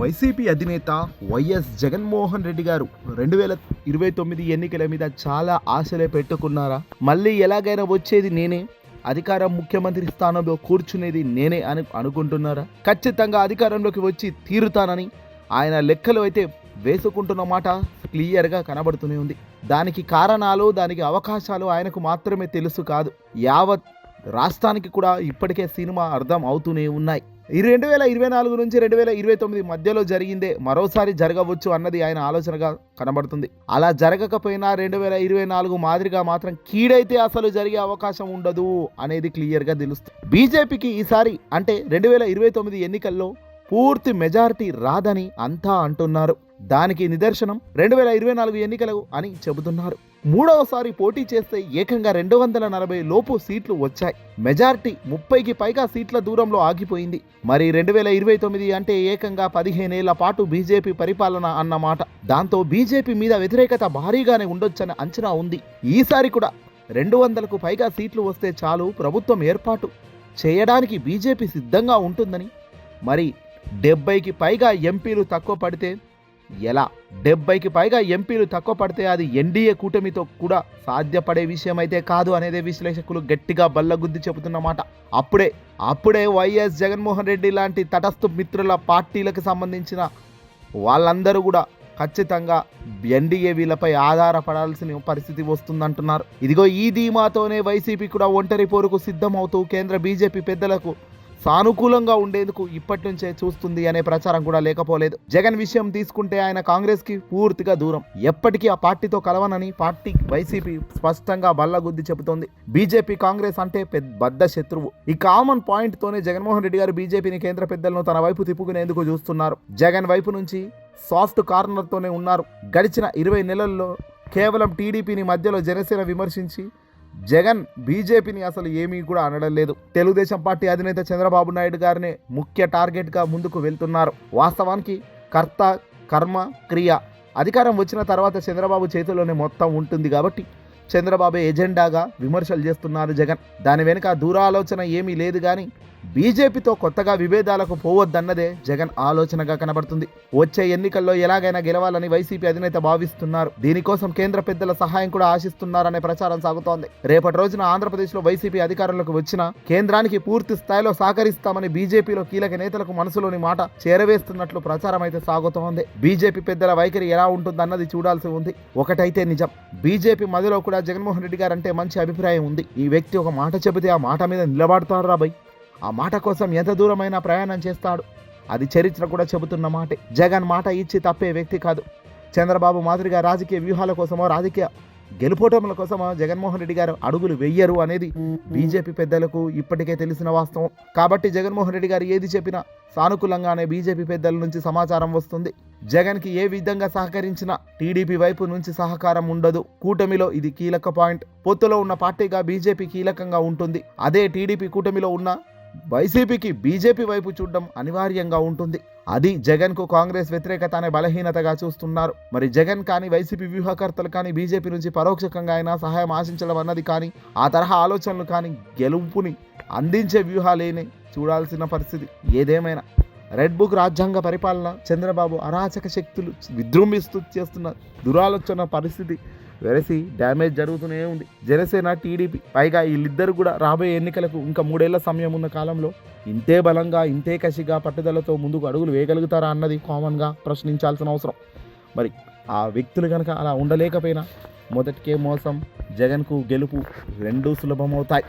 YCP అధినేత YS Jaganmohan Reddy గారు 2029 ఎన్నికల మీద చాలా ఆశలే పెట్టుకున్నారా? మళ్ళీ ఎలాగైనా వచ్చేది నేనే, అధికారం ముఖ్యమంత్రి స్థానంలో కూర్చునేది నేనే అని అనుకుంటున్నారా? ఖచ్చితంగా అధికారంలోకి వచ్చి తీరుతానని ఆయన లెక్కలు అయితే వేసుకుంటున్న మాట క్లియర్గా కనబడుతూనే ఉంది. దానికి కారణాలు, దానికి అవకాశాలు ఆయనకు మాత్రమే తెలుసు కాదు, యావత్ రాష్ట్రానికి కూడా ఇప్పటికే సినిమా అర్థం అవుతూనే ఉన్నాయి. ఈ 2024 నుంచి 2029 మధ్యలో జరిగిందే మరోసారి జరగవచ్చు అన్నది ఆయన ఆలోచనగా కనబడుతుంది. అలా జరగకపోయినా 2024 మాదిరిగా మాత్రం కీడైతే అసలు జరిగే అవకాశం ఉండదు అనేది క్లియర్గా తెలుస్తుంది. బీజేపీకి ఈసారి అంటే 2029 ఎన్నికల్లో పూర్తి మెజారిటీ రాదని అంతా అంటున్నారు. దానికి నిదర్శనం 2024 ఎన్నికలు అని చెబుతున్నారు. మూడవసారి పోటీ చేస్తే ఏకంగా 240 లోపు సీట్లు వచ్చాయి. మెజారిటీ 30కి పైగా సీట్ల దూరంలో ఆగిపోయింది. మరి 2029 అంటే ఏకంగా 15 ఏళ్ల పాటు బీజేపీ పరిపాలన అన్నమాట. దాంతో బీజేపీ మీద వ్యతిరేకత భారీగానే ఉండొచ్చని అంచనా ఉంది. ఈసారి కూడా 200కు పైగా సీట్లు వస్తే చాలు ప్రభుత్వం ఏర్పాటు చేయడానికి బీజేపీ సిద్ధంగా ఉంటుందని. మరి 70కి పైగా ఎంపీలు తక్కువ పడితే ఎలా? 70కి పైగా ఎంపీలు తక్కువ పడితే అది ఎన్డీఏ కూటమితో కూడా సాధ్యపడే విషయం అయితే కాదు అనేదే విశ్లేషకులు గట్టిగా బల్లగుద్ది చెబుతున్నమాట. అప్పుడే వైఎస్ జగన్మోహన్ రెడ్డి లాంటి తటస్థ మిత్రుల పార్టీలకు సంబంధించిన వాళ్ళందరూ కూడా ఖచ్చితంగా ఎన్డీఏ వీళ్ళపై ఆధారపడాల్సిన పరిస్థితి వస్తుందంటున్నారు. ఇదిగో ఈ ధీమాతోనే వైసీపీ కూడా ఒంటరి పోరుకు సిద్ధమవుతూ కేంద్ర బీజేపీ పెద్దలకు సానుకూలంగా ఉండేందుకు ఇప్పటి నుంచే చూస్తుంది అనే ప్రచారం కూడా లేకపోలేదు. జగన్ విషయం తీసుకుంటే ఆయన కాంగ్రెస్ కి పూర్తిగా దూరం, ఎప్పటికీ ఆ పార్టీతో కలవనని పార్టీ వైసీపీ స్పష్టంగా బల్లగుద్ది చెబుతోంది. బీజేపీ కాంగ్రెస్ అంటే బద్ద శత్రువు. ఈ కామన్ పాయింట్ తోనే జగన్మోహన్ రెడ్డి గారు బీజేపీని, కేంద్ర పెద్దలను తన వైపు తిప్పుకునేందుకు చూస్తున్నారు. జగన్ వైపు నుంచి సాఫ్ట్ కార్నర్ తోనే ఉన్నారు. గడిచిన 20 నెలల్లో కేవలం టీడీపీని మధ్యలో జనసేన విమర్శించి జగన్ బీజేపీని అసలు ఏమీ కూడా అనడం లేదు. తెలుగుదేశం పార్టీ అధినేత చంద్రబాబు నాయుడు గారినే ముఖ్య టార్గెట్గా ముందుకు వెళ్తున్నారు. వాస్తవానికి కర్త కర్మ క్రియ అధికారం వచ్చిన తర్వాత చంద్రబాబు చేతిలోనే మొత్తం ఉంటుంది కాబట్టి చంద్రబాబు ఎజెండాగా విమర్శలు చేస్తున్నారు జగన్. దాని వెనుక దూరాలోచన ఏమీ లేదు, కానీ బీజేపీతో కొత్తగా విభేదాలకు పోవద్దన్నదే జగన్ ఆలోచనగా కనబడుతుంది. వచ్చే ఎన్నికల్లో ఎలాగైనా గెలవాలని వైసీపీ అధినేత భావిస్తున్నారు. దీనికోసం కేంద్ర పెద్దల సహాయం కూడా ఆశిస్తున్నారనే ప్రచారం సాగుతోంది. రేపటి రోజున ఆంధ్రప్రదేశ్లో వైసీపీ అధికారంలోకి వచ్చినా కేంద్రానికి పూర్తి స్థాయిలో సహకరిస్తామని బీజేపీలో కీలక నేతలకు మనసులోని మాట చేరవేస్తున్నట్లు ప్రచారం అయితే సాగుతోంది. బీజేపీ పెద్దల వైఖరి ఎలా ఉంటుందన్నది చూడాల్సి ఉంది. ఒకటైతే నిజం, బీజేపీ మధ్యలో కూడా జగన్మోహన్ రెడ్డి గారు అంటే మంచి అభిప్రాయం ఉంది. ఈ వ్యక్తి ఒక మాట చెబితే ఆ మాట మీద నిలబడతారు రాబోయ్. ఆ మాట కోసం ఎంత దూరమైనా ప్రయాణం చేస్తాడు. అది చరిత్ర కూడా చెబుతున్న మాటే. జగన్ మాట ఇచ్చి తప్పే వ్యక్తి కాదు. చంద్రబాబు మాదిరిగా రాజకీయ వ్యూహాల కోసమో, రాజకీయ గెలుపోటముల కోసమో జగన్మోహన్ రెడ్డి గారు అడుగులు వెయ్యరు అనేది బీజేపీ పెద్దలకు ఇప్పటికే తెలిసిన వాస్తవం. కాబట్టి జగన్మోహన్ రెడ్డి గారు ఏది చెప్పినా సానుకూలంగానే బీజేపీ పెద్దల నుంచి సమాచారం వస్తుంది. జగన్కి ఏ విధంగా సహకరించినా టీడీపీ వైపు నుంచి సహకారం ఉండదు. కూటమిలో ఇది కీలక పాయింట్. పొత్తులో ఉన్న పార్టీగా బీజేపీ కీలకంగా ఉంటుంది. అదే టీడీపీ కూటమిలో ఉన్న వైసీపీకి బీజేపీ వైపు చూడడం అనివార్యంగా ఉంటుంది. అది జగన్కు కాంగ్రెస్ వ్యతిరేకత అనే బలహీనతగా చూస్తున్నారు. మరి జగన్ కానీ, వైసీపీ వ్యూహకర్తలు కానీ బీజేపీ నుంచి పరోక్షంగా అయినా సహాయం ఆశించడం అన్నది కానీ, ఆ తరహా ఆలోచనలు కానీ గెలుపుని అందించే వ్యూహాలేనే చూడాల్సిన పరిస్థితి. ఏదేమైనా రెడ్ బుక్ రాజ్యాంగ పరిపాలన, చంద్రబాబు అరాచక శక్తులు విజృంభిస్తూ చేస్తున్న దురాలోచన పరిస్థితి వెరసి డ్యామేజ్ జరుగుతూనే ఉంది. జనసేన, టీడీపీ, పైగా వీళ్ళిద్దరు కూడా రాబోయే ఎన్నికలకు ఇంకా 3 ఏళ్ల సమయం ఉన్న కాలంలో ఇంతే బలంగా, ఇంతే కసిగా, పట్టుదలతో ముందుకు అడుగులు వేయగలుగుతారా అన్నది కామన్గా ప్రశ్నించాల్సిన అవసరం. మరి ఆ వ్యక్తులు కనుక అలా ఉండలేకపోయినా మొదటికే మోసం, జగన్కు గెలుపు రెండూ సులభమవుతాయి.